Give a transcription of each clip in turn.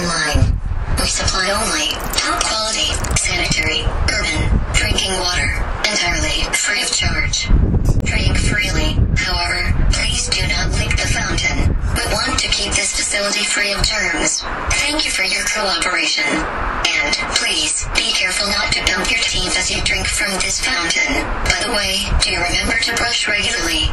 line. We supply only top quality, sanitary, urban, drinking water, entirely free of charge. Drink freely, however, please do not lick the fountain. We want to keep this facility free of germs. Thank you for your cooperation. And, please, be careful not to dump your teeth as you drink from this fountain. By the way, do you remember to brush regularly?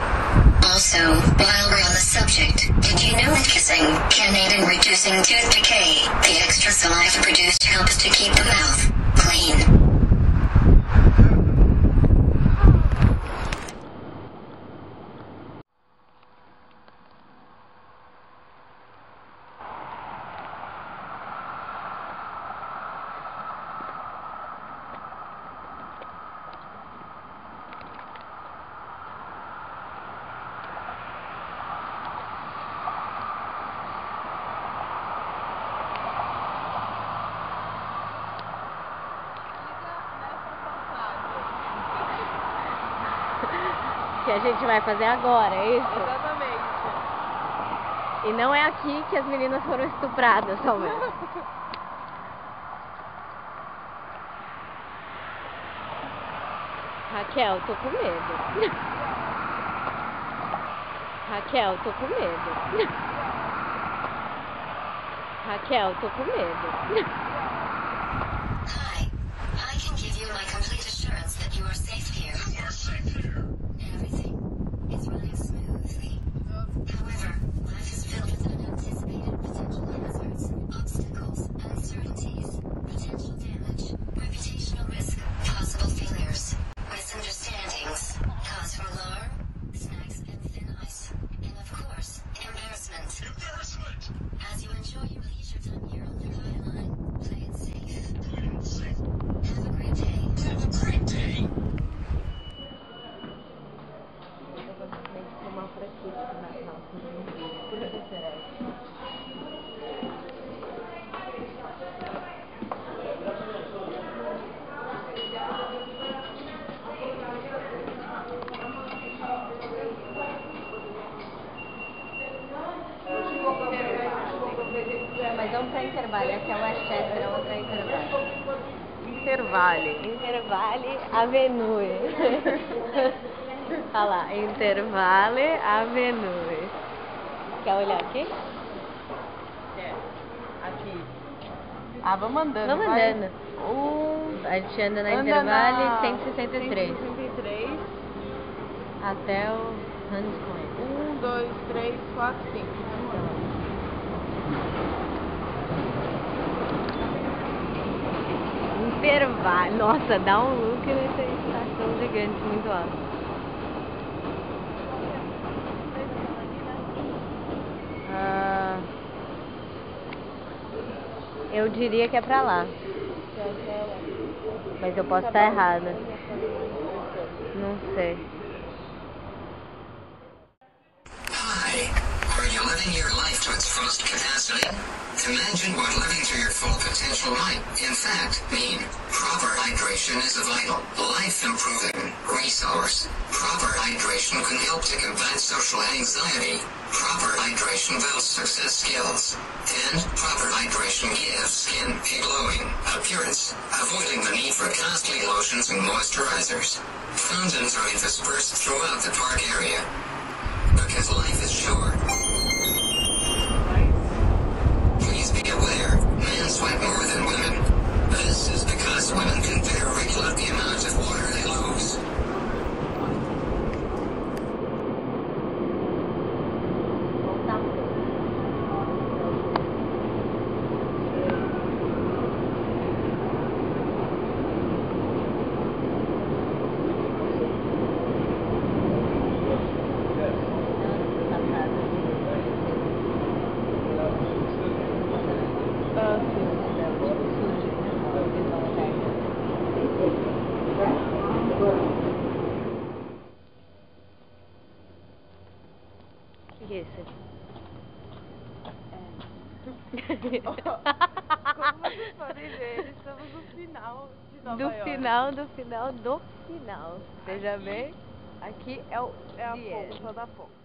Also, while we're on the subject, did you know that kissing can aid in reducing tooth decay? The extra saliva produced helps to keep the mouth clean. Que a gente vai fazer agora, é isso? Exatamente. E não é aqui que as meninas foram estupradas, talvez. Raquel, tô com medo. Raquel, tô com medo. Raquel, tô com medo. Hi, I can give you my complete assurance that you are safe here. Everything is running smoothly. However, life is filled with unanticipated potential hazards, obstacles, uncertainties, potential damage, reputational risk, possible failures, misunderstandings, cause for alarm, snacks and thin ice, and of course, embarrassment. As you enjoy your leisure time here on the High Line, play it safe. Have a great day. Have a great day. Mas vamos pra Intervale, essa é Westchester, a outra é Intervale. Intervale. Intervale Avenue. Olha lá, Intervale Avenue. Quer olhar aqui? Aqui. Ah, vamos andando. Vamos vai. andando. A gente anda na Anda Intervale na 163. 163. Até o Hans Point. 1, 2, 3, 4, 5. Intervale. Nossa, dá um look nessa estação gigante muito alta. Eu diria que é pra lá. Mas eu posso estar errada. Não sei. Hi, are you living your life to its fullest capacity? Imagine what living to your full potential might, in fact, mean. Proper hydration is a vital, life-improving resource. Proper hydration can help to combat social anxiety. Proper hydration builds success skills. And proper hydration gives skin a glowing appearance, avoiding the need for costly lotions and moisturizers. Fountains are interspersed throughout the park area. Because life is short. Please be aware, men sweat more than women. This is because women can better regulate the amount of water they lose. O que é isso? Como vocês podem ver, estamos no final de Nova York. Do final. Veja bem, aqui é o É a The End. ponta da ponta.